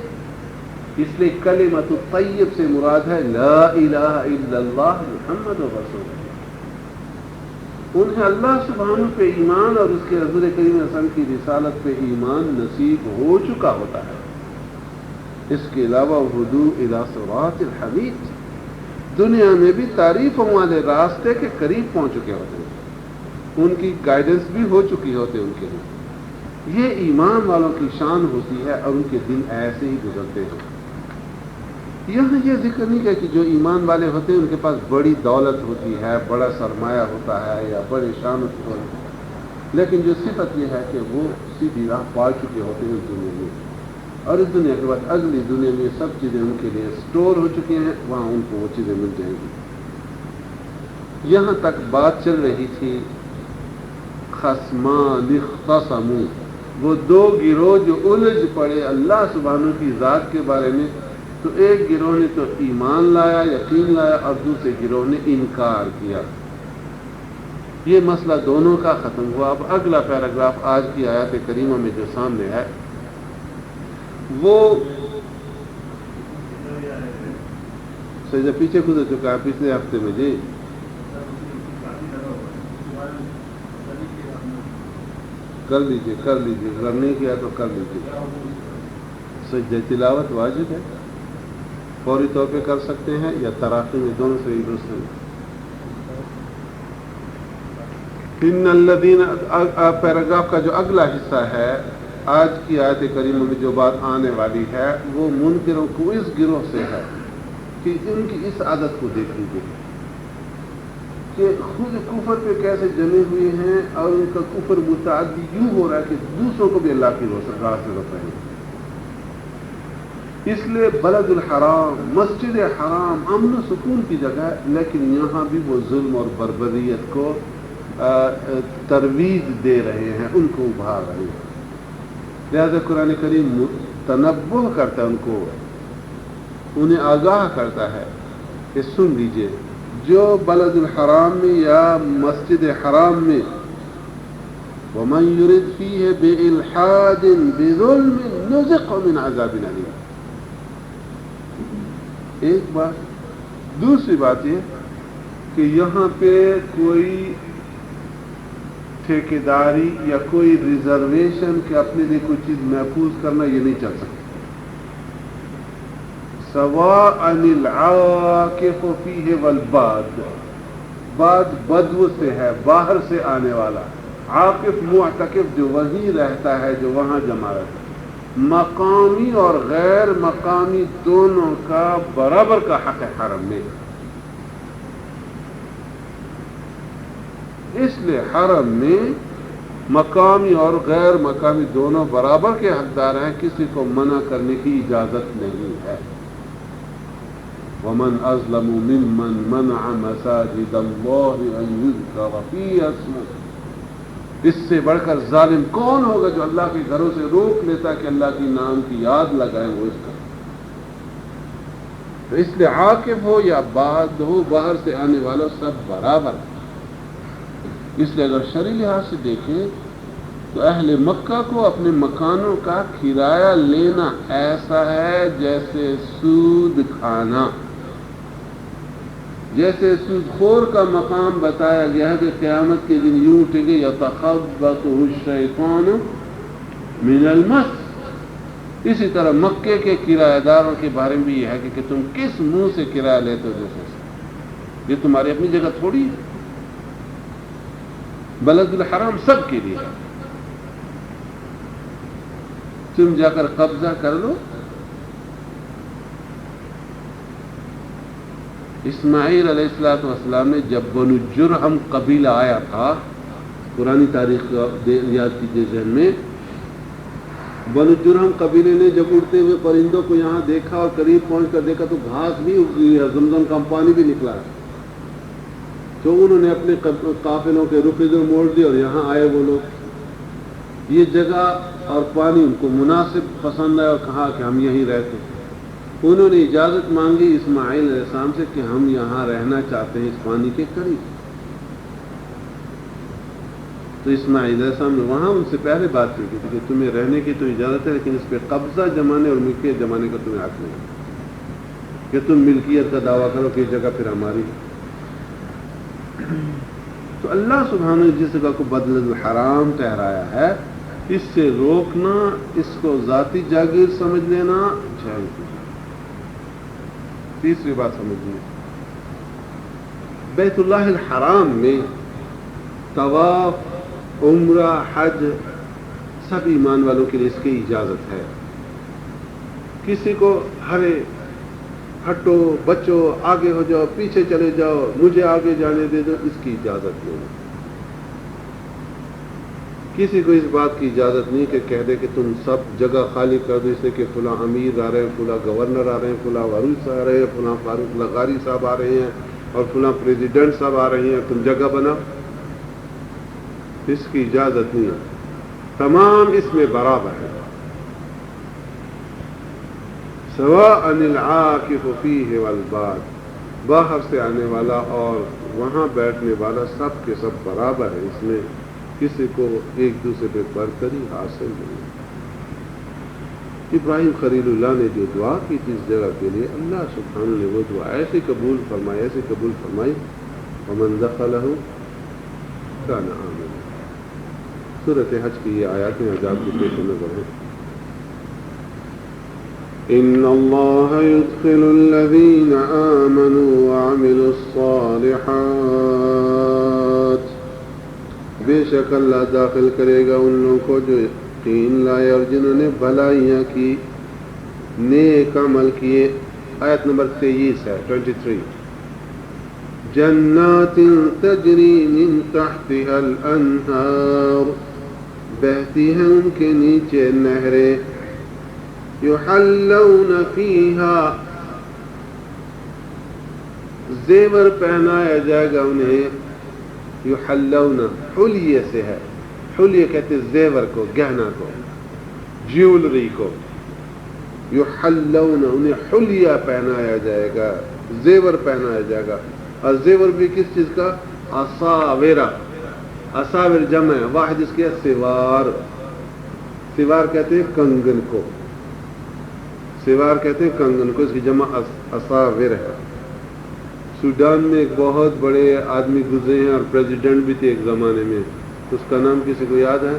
اس لیے کلمۃ الطیب سے مراد ہے لا الہ الا اللہ محمد رسول اللہ. انہیں اللہ سبحانہ پہ ایمان اور اس کے رسول کریم صلی اللہ علیہ وسلم کی رسالت پہ ایمان نصیب ہو چکا ہوتا ہے. اس کے علاوہ ہدوء الی صراط الحمید, دنیا میں بھی تعریف والے راستے کے قریب پہنچ چکے ہوتے ہیں, ان کی گائیڈنس بھی ہو چکی ہوتے ان کے لیے. یہ ایمان والوں کی شان ہوتی ہے اور ان کے دن ایسے ہی گزرتے ہیں. یہاں یہ ذکر نہیں ہے کہ جو ایمان والے ہوتے ہیں ان کے پاس بڑی دولت ہوتی ہے, بڑا سرمایہ ہوتا ہے یا بڑے شان ہوتے ہیں, لیکن جو صفت یہ ہے کہ وہ سیدھی راہ پا چکے ہوتے ہیں اس دنیا میں, اور اس دنیا کے بعد اگلی دنیا میں سب چیزیں ان کے لیے سٹور ہو چکی ہیں, وہاں ان کو وہ چیزیں مل جائیں گی. یہاں تک بات چل رہی تھی خصمان اختصموا, وہ دو گروہ جو الجھ پڑے اللہ سبحانہ کی ذات کے بارے میں. تو ایک گروہ نے تو ایمان لایا, یقین لایا, اور دوسرے گروہ نے انکار کیا. یہ مسئلہ دونوں کا ختم ہوا. اب اگلا پیراگراف آج کی آیات کریمہ میں جو سامنے ہے وہ سجدہ پیچھے گزر چکا ہے پچھلے ہفتے میں. جی کر لیجیے اگر نہیں کیا تو کر لیجیے. سجدہ تلاوت واجب ہے, فوری طور پہ کر سکتے ہیں یا تراخی میں, دونوں سے درست ہیں. ان الذین, پیراگراف کا جو اگلا حصہ ہے آج کی آیت کریمہ میں جو بات آنے والی ہے وہ منکروں کو اس گروہ سے ہے کہ ان کی اس عادت کو دیکھ لیجیے کہ خود کفر پہ کیسے جمے ہوئے ہیں, اور ان کا کفر متعدی یوں ہو رہا ہے کہ دوسروں کو بھی اللہ کی راہ سے روک رہے ہیں. اس لیے بلد الحرام, مسجد حرام امن و سکون کی جگہ ہے, لیکن یہاں بھی وہ ظلم اور بربریت کو ترویج دے رہے ہیں, ان کو ابھار رہے ہیں. لہذا قرآن کریم تنبہ کرتا ہے ان کو, انہیں آگاہ کرتا ہے کہ سن لیجئے, جو بلد الحرام میں یا مسجد حرام میں وَمَنْ يُرِدْ فِيهِ بِإِلْحَادٍ بِظُلْمٍ نُذِقْهُ مِنْ عَذَابٍ أَلِيمٍ. ایک بات. دوسری بات یہ کہ یہاں پہ کوئی ٹھیکیداری یا کوئی ریزرویشن کہ اپنے لیے کوئی چیز محفوظ کرنا یہ نہیں چل سکتا. سواء العاکف فیہ والباد, باد بدو سے ہے, باہر سے آنے والا, عاکف معتکف جو وہی رہتا ہے جو وہاں جمع رہتا ہے۔ مقامی اور غیر مقامی دونوں کا برابر کا حق ہے حرم میں، اس لیے حرم میں مقامی اور غیر مقامی دونوں برابر کے حقدار ہیں، کسی کو منع کرنے کی اجازت نہیں ہے۔ ومن اظلم ممن منع مساجد اللہ ان یذکر فیہا اسمہ، اس سے بڑھ کر ظالم کون ہوگا جو اللہ کے گھروں سے روک لیتا کہ اللہ کی نام کی یاد لگائیں وہ اس کا۔ تو اس لیے عاکف ہو یا بعد ہو، باہر سے آنے والا سب برابر ہے۔ اس لیے اگر شرعی لحاظ سے دیکھیں تو اہل مکہ کو اپنے مکانوں کا کرایہ لینا ایسا ہے جیسے سود کھانا، جیسے سود خور کا مقام بتایا گیا ہے کہ قیامت کے دن یوں اٹھے گے یتخبطہ الشیطان من المس۔ اسی طرح مکے کے کرایہ داروں کے بارے میں بھی یہ ہے کہ تم کس منہ سے کرایہ لیتے ہو، دوسرے سے، یہ تمہاری اپنی جگہ تھوڑی ہے، بلد الحرام سب کے لیے ہے، تم جا کر قبضہ کر لو۔ اسماعیل علیہ السلام نے جب بنو جرہم قبیلہ آیا تھا، پرانی تاریخ یاد کیجیے ذہن میں، بنو جرہم قبیلے نے جب اڑتے ہوئے پرندوں کو یہاں دیکھا اور قریب پہنچ کر دیکھا تو گھاس بھی اگی ہے، زمزم کا پانی بھی نکلا ہے، تو انہوں نے اپنے قافلوں کے رخ ادھر موڑ دیے اور یہاں آئے وہ لوگ۔ یہ جگہ اور پانی ان کو مناسب پسند ہے اور کہا کہ ہم یہیں رہتے ہیں۔ انہوں نے اجازت مانگی اسماعیل علیہ السلام سے کہ ہم یہاں رہنا چاہتے ہیں اس پانی کے قریب، تو اسماعیل علیہ السلام نے وہاں ان سے پہلے بات کی تھی کہ تمہیں رہنے کی تو اجازت ہے لیکن اس پہ قبضہ جمانے اور ملکیت جمانے کا تمہیں حق نہیں کہ تم ملکیت کا دعویٰ کرو کہ یہ جگہ پھر ہماری۔ تو اللہ سبحانہ نے جس جگہ کو بدل الحرام ٹھہرایا ہے، اس سے روکنا، اس کو ذاتی جاگیر سمجھ لینا جائز۔ تیسری بات سمجھیے، بیت اللہ الحرام میں طواف، عمرہ، حج سب ایمان والوں کے لیے اس کی اجازت ہے۔ کسی کو ہرے ہٹو بچو، آگے ہو جاؤ، پیچھے چلے جاؤ، مجھے آگے جانے دے دو، اس کی اجازت نہیں۔ کسی کو اس بات کی اجازت نہیں کہ کہہ دے کہ تم سب جگہ خالی کر دو، اس لیے کہ فلاں امیر آ رہے ہیں، فلاں گورنر آ رہے ہیں، فلاں وارث آ رہے ہیں، فلاں فاروق لغاری صاحب آ رہے ہیں اور فلاں پریزیڈنٹ صاحب آ رہے ہیں، تم جگہ بناؤ، اس کی اجازت نہیں ہے۔ تمام اس میں برابر ہے، سواء العاکف فیہ والباد، باہر سے آنے والا اور وہاں بیٹھنے والا سب کے سب برابر ہے، اس میں کسی کو ایک دوسرے پہ برتری حاصل نہیں۔ ابراہیم خلیل اللہ نے جو دعا کی تھی اس جگہ کے لیے، اللہ سبحانہ نے وہ دعا ایسے قبول فرمائی، ایسے قبول فرمائی، ومن دخلہ کان آمنا۔ سورۃ حج کی یہ آیات میں عذاب کی پیش نظر ہے۔ ان اللہ يدخل الذین آمنوا وعملوا الصالحات، بے شک اللہ داخل کرے گا ان لوگوں کو جو یقین لائے اور جنہوں نے بھلائیاں کی، نیک عمل کیے۔ آیت نمبر 23 ہے، 23، جنات تجری من تحتها الانہار، بہتی ہیں ان کے نیچے نہریں، یحلون فیہا، زیور پہنایا جائے گا انہیں، یحلون حلیے سے ہے، حلیے کہتے زیور کو، گہنا کو، جیولری کو، یحلون انہیں حلیہ پہنایا جائے گا، زیور پہنایا جائے گا۔ اور زیور بھی کس چیز کا؟ اساورہ، اساور جمع ہے، واحد اس کے سوار، سوار کہتے ہیں کنگن کو، سوار کہتے ہیں کنگن کو، اس کی جمع اساور ہے۔ سوڈان میں ایک بہت بڑے آدمی گزرے ہیں اور پریزیڈنٹ بھی تھے ایک زمانے میں، اس کا نام کسی کو یاد ہے؟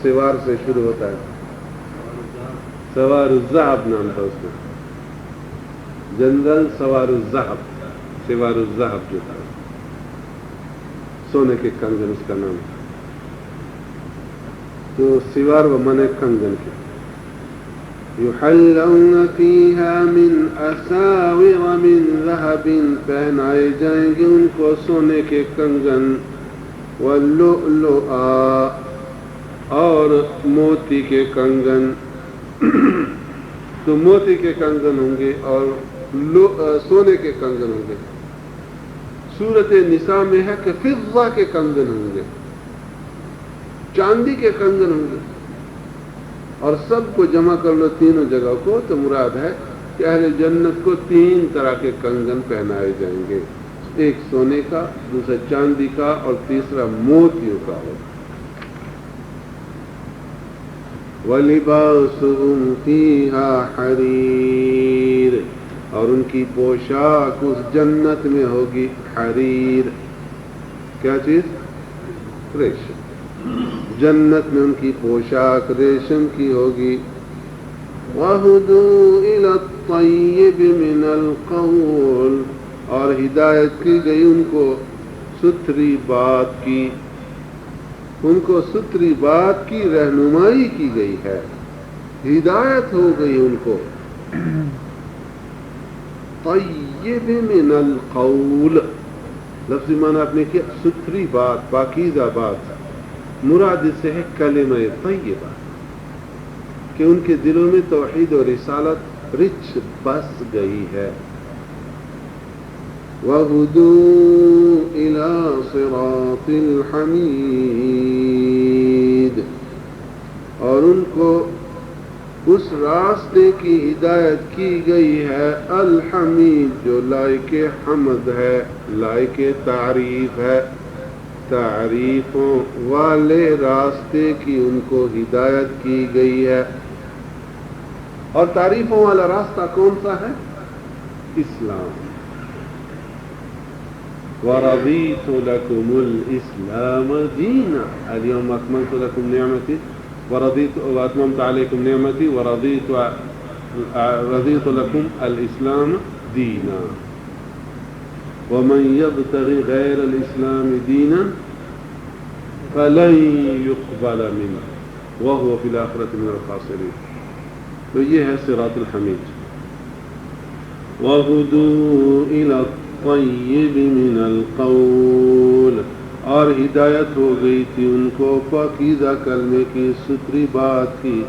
سوار سے شروع ہوتا ہے، سوار الذہب نام تھا اس کا، جنرل سوار الذہب، سوار الذہب جو تھا، سونے کے کنگن اس کا نام تھا۔ تو سوار و من کنگن کے یحلون فیہا من اساور من ذہب پہنائے جائیں گے ان کو سونے کے کنگن واللؤلؤ اور موتی کے کنگن تو موتی کے کنگن ہوں گے اور سونے کے کنگن ہوں گے. سورۃ نساء میں ہے کہ فضہ کے کنگن ہوں گے، چاندی کے کنگن ہوں گے. اور سب کو جمع کر لو تینوں جگہ کو تو مراد ہے کہ اہل جنت کو 3 طرح کے کنگن پہنائے جائیں گے، ایک سونے کا، دوسرا چاندی کا اور تیسرا موتیوں کا ہوگا. وَلِبَاسُهُمْ فِيهَا حَرِيرٌ اور ان کی پوشاک اس جنت میں ہوگی حریر. کیا چیز؟ ریشم. جنت میں ان کی پوشاک ریشم کی ہوگی. وَهُدُوا إِلَى الطَّيِّبِ مِنَ الْقَوْلِ اور ہدایت کی گئی ان کو ستھری بات کی، ان کو ستھری بات کی رہنمائی کی گئی ہے، ہدایت ہو گئی ان کو. طیب من القول لفظی معنی آپ نے کیا ستھری بات، پاکیزہ بات. مراد اس سے ہے کلمہ طیبہ کہ ان کے دلوں میں توحید اور رسالت رچ بس گئی ہے. وَهُدُوا إِلَى صِرَاطِ الْحَمِيدِ اور ان کو اس راستے کی ہدایت کی گئی ہے الحمید جو لائق حمد ہے، لائق تعریف ہے. تعریفوں والے راستے کی ان کو ہدایت کی گئی ہے. اور تعریفوں والا راستہ کون سا ہے؟ اسلام. وَرَضِيتُ لَكُمُ الْإِسْلَامَ دِينًا الْيَوْمَ أَكْمَلْتُ لَكُمْ نِعْمَتِي وَأَتْمَمْتُ عَلَيْكُمْ نِعْمَتِي وَرَضِيتُ لَكُمْ الْإِسْلَامَ دِينًا وَمَنْ يَبْتَغِ غَيْرَ الْإِسْلَامِ دِينًا فَلَنْ يُقْبَلَ مِنْهُ وَهُوَ فِي الْآخِرَةِ مِنَ الْخَاسِرِينَ. تو یہ ہے صراط الحمید. وَهُدُوا إِلَى الطَّيِّبِ مِنَ الْقَوْلِ اور ہدایت ہو گئی تھی ان کو پاکیزہ کلمے کی، ستھری بات کی.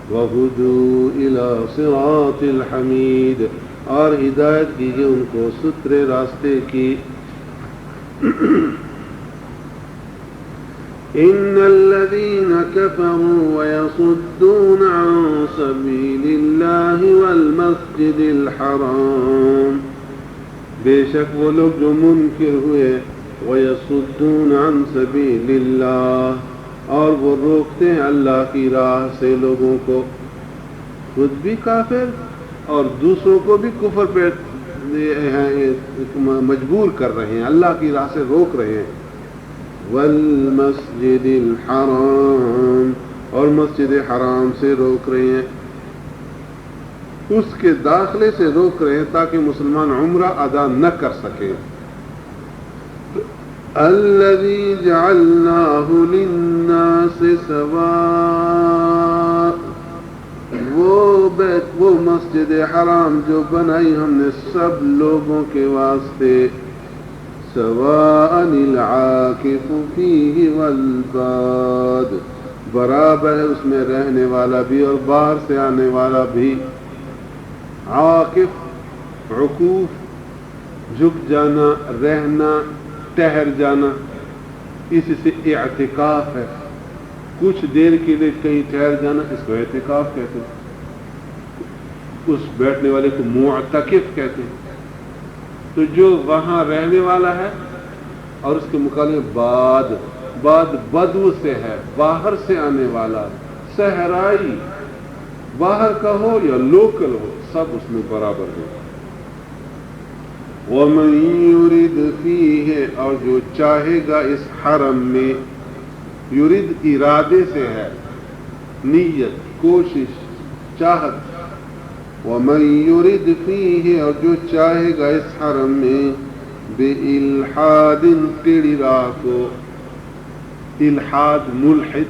وَهُدُوا إِلَى صِرَاطِ الْحَمِيدِ اور ہدایت کی گئی ان کو ستھرے راستے کی. إِنَّ الَّذِينَ كَفَرُوا وَيَصُدُّونَ عَن سَبِيلِ اللَّهِ وَالْمَسْجِدِ الْحَرَامِ بے شک وہ لوگ جو منکر ہوئے وَيَصُدُّونَ عَن سَبِيلِ اللَّهِ اور وہ روکتے ہیں اللہ کی راہ سے لوگوں کو، خود بھی کافر اور دوسروں کو بھی کفر پہ مجبور کر رہے ہیں، اللہ کی راہ سے روک رہے ہیں. وَالْمَسْجِدِ الْحَرَامِ اور مسجد حرام سے روک رہے ہیں، اس کے داخلے سے روک رہے ہیں تاکہ مسلمان عمرہ ادا نہ کر سکے. الَّذِي جَعَلْنَاهُ لِلنَّاسِ سَوَاءً وہ مسجد حرام جو بنائی ہم نے سب لوگوں کے واسطے. سواء العاکف فیہ والباد برابر ہے اس میں رہنے والا بھی اور باہر سے آنے والا بھی. عاکف عکوف جھک جانا، رہنا، ٹہر جانا، اس سے اعتکاف ہے. کچھ دیر کے لیے کہیں ٹھہر جانا اس کو اعتکاف کہتے ہیں. اس بیٹھنے والے کو معتکف کہتے ہیں. تو جو وہاں رہنے والا ہے اور اس کے مقابلے بعد بدو سے ہے، باہر سے آنے والا، صحرائی، باہر کا ہو یا لوکل ہو، سب اس میں برابر ہے. وَمَن يُرِدْ فِيهِ اور جو چاہے گا اس حرم میں، یرید ارادے سے ہے، نیت، کوشش، چاہت. وَمَن يُرِدْ فِيهِ اور جو چاہے گا اس حرم میں بِإِلْحَادٍ ٹیڑھی راہ کو. الحاد ملحد،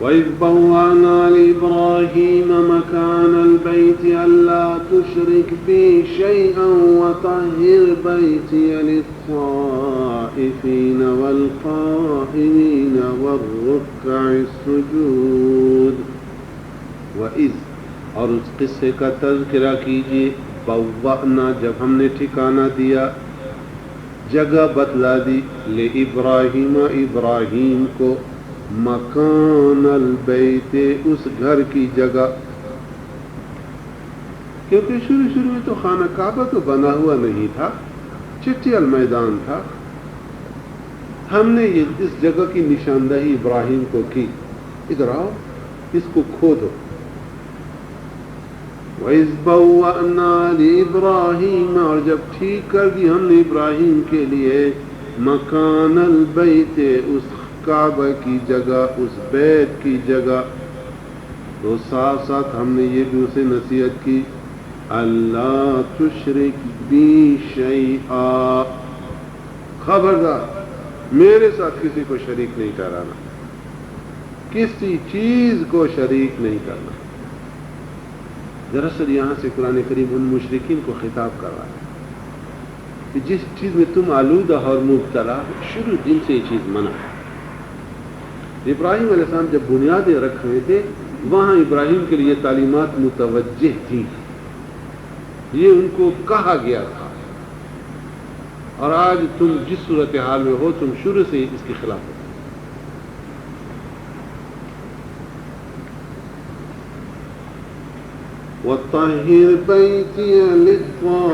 وَإِذْ بَوَّأْنَا لِإِبْرَاهِيمَ مَكَانَ الْبَيْتِ أَلَّا تُشْرِكْ بِي شَيْئًا وَطَهِّرْ بَيْتِيَ لِلطَّائِفِينَ وَالْقَائِمِينَ وَالرُّكَّعِ السُّجُودِ۔ وَإِذْ، اور اس قصے کا تذکرہ کیجیے، بوّأنا، جب ہم نے ٹھکانہ دیا، جگہ بتلا دی، لِإِبْرَاهِيمَ، ابراہیم کو، مکان البیت، اس گھر کی جگہ، کیونکہ شروع میں تو خانہ کعبہ تو بنا ہوا نہیں تھا، چٹیل میدان تھا۔ ہم نے اس جگہ کی نشاندہی ابراہیم کو کی، ادھر آؤ، اس کو کھودو۔ وَإِذْ بَوَّأْنَا لِإِبْرَاهِيمَ، اور جب ٹھیک کر دی ہم نے ابراہیم کے لیے، مکان البیت، اس کعبہ کی جگہ، اس بیت کی جگہ، تو ساتھ ساتھ ہم نے یہ بھی اسے نصیحت کی، اللہ تشرک بی شیئا، خبردار میرے ساتھ کسی کو شریک نہیں ٹھہرانا، کسی چیز کو شریک نہیں کرنا۔ دراصل یہاں سے قرآن کریم ان مشرکین کو خطاب کر رہا ہے کہ جس چیز میں تم آلودہ اور مبتلا، شروع دن سے یہ چیز منع ہے۔ ابراہیم علیہ السلام جب بنیادیں رکھ رہے تھے، وہاں ابراہیم کے لیے تعلیمات متوجہ تھی، یہ ان کو کہا گیا تھا، اور آج تم جس صورتحال میں ہو، تم شروع سے اس کے خلاف ہو۔ وَطَهِّرْ بَيْتِيَ لِلطَّائِفِينَ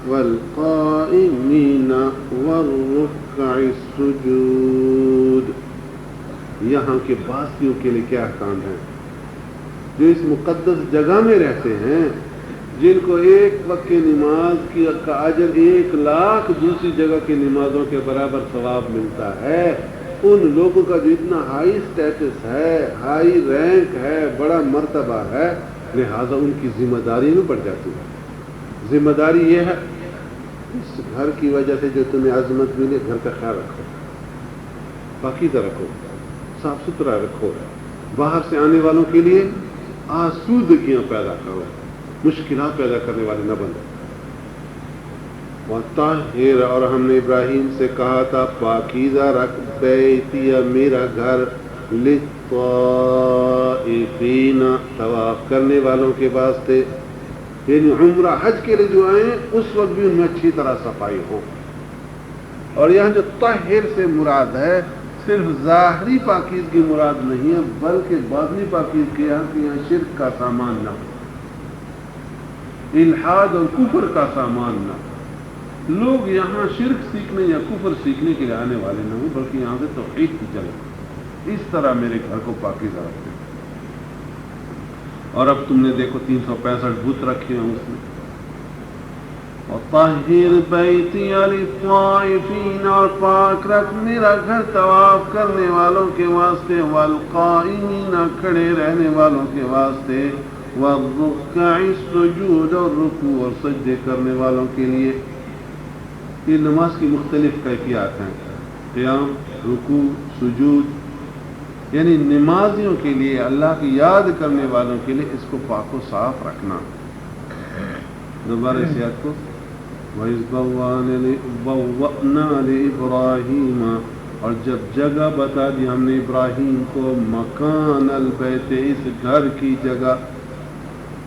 وَالْقَائِمِينَ وَالرُّكَّعِ السُّجُودِ۔ یہاں کے باسیوں کے لیے کیا احکام ہیں؟ جو اس مقدس جگہ میں رہتے ہیں، جن کو ایک وقت کی نماز کا اجر 1,00,000 دوسری جگہ کی نمازوں کے برابر ثواب ملتا ہے، ان لوگوں کا جو اتنا ہائی سٹیٹس ہے، ہائی رینک ہے، بڑا مرتبہ ہے، لہذا ان کی ذمہ داری میں بڑھ جاتی ہے۔ ذمہ داری یہ ہے، اس گھر کی وجہ سے جو تمہیں عظمت ملے، گھر کا خیال رکھو، پاکیزہ رکھو، صاف ستھرا رکھو، باہر سے آنے والوں کے لیے آسودگیاں پیدا کرو، مشکلات پیدا کرنے والے نہ بنو۔ وَطَهِّرْ، اور ہم نے ابراہیم سے کہا تھا پاکیزہ رکھ بیتی، میرا گھر، للطائفین، طواف کرنے والوں کے واسطے، یعنی عمرہ حج کے لیے جو آئیں اس وقت بھی ان میں اچھی طرح صفائی ہو۔ اور یہاں جو طاہر سے مراد ہے، صرف ظاہری پاکیزگی مراد نہیں ہے، بلکہ باطنی پاکیزگی ہے کہ یہاں شرک کا سامان نہ ہو، الحاد اور کفر کا سامان نہ ہو۔ لوگ یہاں شرک سیکھنے یا کفر سیکھنے کے لیے آنے والے نہ ہوں، بلکہ یہاں سے توحید کی چلے، اس طرح میرے گھر کو پاکیزہ رکھتے۔ اور اب تم نے دیکھو 365 بت رکھے ہیں اس میں۔ وَطَهِّرْ بَيْتِيَ لِلطَّائِفِينَ، اور پاک رکھ میرا گھر طواف کرنے والوں کے واسطے، وَالْقَائِمِينَ، کھڑے رہنے والوں کے واسطے، وَالرُّكَّعِ السُّجُودِ، اور رکوع اور سجدے کرنے والوں کے لیے۔ یہ نماز کی مختلف کیفیات ہیں، قیام، رکوع، سجود، یعنی نمازیوں کے لیے، اللہ کی یاد کرنے والوں کے لیے اس کو پاک و صاف رکھنا۔ دوبارہ اس یاد کو وَإِذْ بَوَّأْنَا لِإِبْرَاهِيمَ، اور جب جگہ بتا دی ہم نے ابراہیم کو مکان البیت، اس گھر کی جگہ،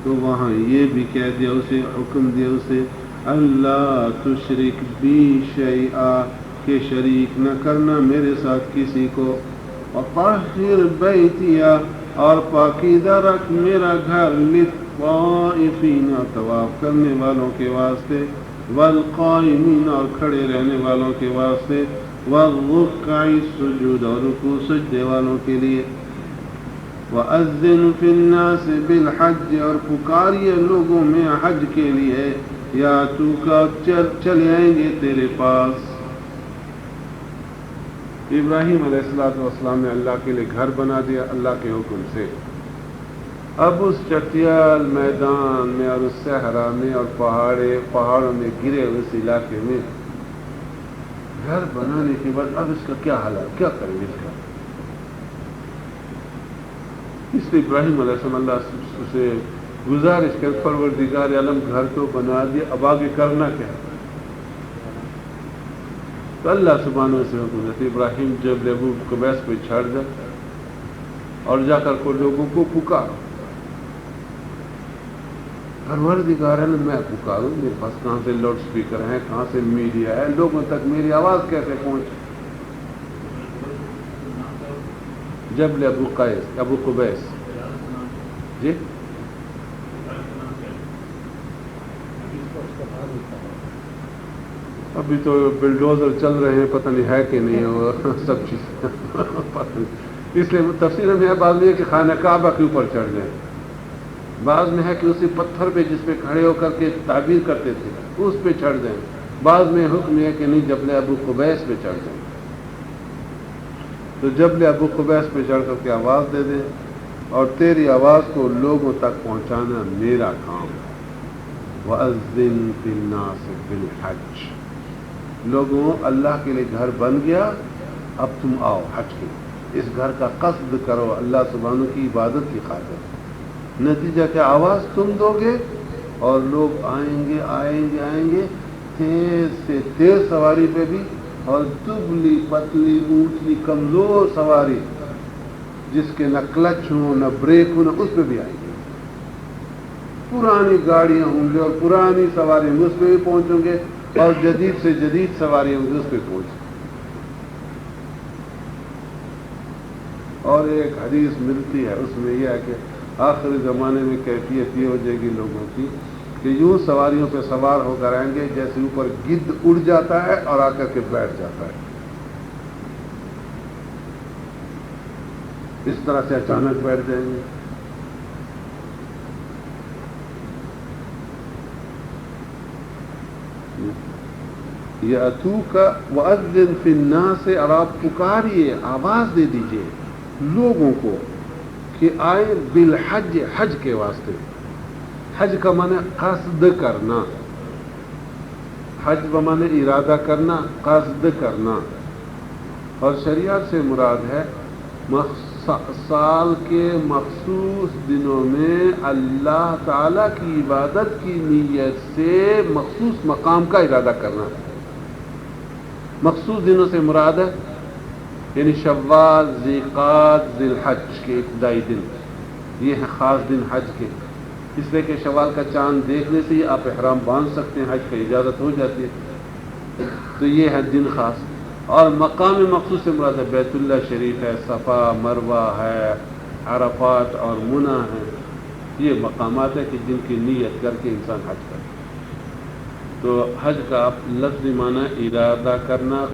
تو وہاں یہ بھی کہہ دیا اسے، حکم دیا اسے اللہ تشرک بی شیئا، کہ شریک نہ کرنا میرے ساتھ کسی کو، وطہر بیتیا، اور پاکیزہ رکھ میرا گھر، للطائفین، طواف کرنے والوں کے واسطے، والقائمین، اور کھڑے رہنے والوں کے واسطے، والرکع السجود، اور رکوع سجدے والوں کے لیے، وَأَذِّنْ فِي النَّاسِ بِالْحَجِّ، اور پکاریے لوگوں میں حج کے لیے، یا تو کا چلے آئیں گے تیرے پاس۔ ابراہیم علیہ السلام نے اللہ کے لیے گھر بنا دیا اللہ کے حکم سے۔ اب اس چٹیال میدان میں اور اس صحرا میں اور پہاڑوں میں گرے ہوئے اس علاقے میں گھر بنانے کے بعد اب اس کا کیا حال ہے، کیا کریں گے اس کا؟ اس لیے ابراہیم علیہ السلام اللہ سے گزارش کر، پروردگار عالم گھر تو بنا دیا، اب آگے کرنا کیا؟ تو اللہ سبحانہ سے حکم دیتے ابراہیم جب ابو قبیس پہ چھڑ جا اور جا کر کو لوگوں کو پکارو، پروردگار عالم میں پکاروں، میرے پاس کہاں سے لاؤڈ سپیکر ہیں، کہاں سے میڈیا ہے، لوگوں تک میری آواز کیسے پہنچے؟ جبل ابو قبیس، جی ابھی تو بلڈوزر چل رہے ہیں، پتہ نہیں ہے کہ نہیں وہ سب چیز پتہ نہیں، اس لیے تفسیر میں ہے بعض میں کہ خانہ کعبہ کے اوپر چڑھ جائیں، بعض میں ہے کہ اسی پتھر پہ جس پہ کھڑے ہو کر کے تعبیر کرتے تھے اس پہ چڑھ جائیں، بعض میں حکم ہے کہ نہیں جبل ابو قبیس پہ چڑھ جائیں، تو جبل ابو قبیس پہ چڑھ کر کے آواز دے دیں، اور تیری آواز کو لوگوں تک پہنچانا میرا کام۔ وَأَذِّن فِي النَّاسِ بِالْحَجِّ، لوگوں اللہ کے لیے گھر بن گیا، اب تم آؤ حج کے، اس گھر کا قصد کرو اللہ سبحانہ کی عبادت کی خاطر، نتیجہ کیا؟ آواز تم دو گے اور لوگ آئیں گے تیز سے تیز سواری پہ بھی، اور دبلی پتلی اونچی کمزور سواری جس کے نہ کلچ ہو نہ بریک ہو نہ، اس پہ بھی آئیں گے، پرانی گاڑیاں ہوں گے اور پرانی سواری ہوں گے اس پہ بھی پہنچوں گے، اور جدید سے جدید سواری ہوں گی اس پہ پہنچیں۔ اور ایک حدیث ملتی ہے اس میں یہ ہے کہ آخری زمانے میں کیفیت یہ ہو جائے گی لوگوں کی کہ یوں سواریوں پہ سوار ہو کر آئیں گے جیسے اوپر گدھ اڑ جاتا ہے اور آ کر کے بیٹھ جاتا ہے، اس طرح سے اچانک بیٹھ جائیں گے۔ یَأْتُوکَ وَأَذِّن فِی النَّاسِ، اور آپ پکاریے، آواز دے دیجئے لوگوں کو کہ آئے، بالحج، حج کے واسطے۔ حج کا معنی قصد کرنا، حج بمعنی ارادہ کرنا، قصد کرنا، اور شریعت سے مراد ہے سال کے مخصوص دنوں میں اللہ تعالیٰ کی عبادت کی نیت سے مخصوص مقام کا ارادہ کرنا۔ مخصوص دنوں سے مراد ہے یعنی شوال، ذیقعد، ذی الحج کے ابتدائی دن، یہ ہیں خاص دن حج کے، اس لیے کہ شوال کا چاند دیکھنے سے ہی آپ احرام باندھ سکتے ہیں، حج کی اجازت ہو جاتی ہے، تو یہ ہے دن خاص۔ اور مقام مخصوص سے مراد ہے بیت اللہ شریف ہے، صفا مروہ ہے، عرفات اور منی ہے، یہ مقامات ہیں کہ جن کی نیت کر کے انسان حج کرے۔ تو حج کا لفظی معنی ارادہ کرنا،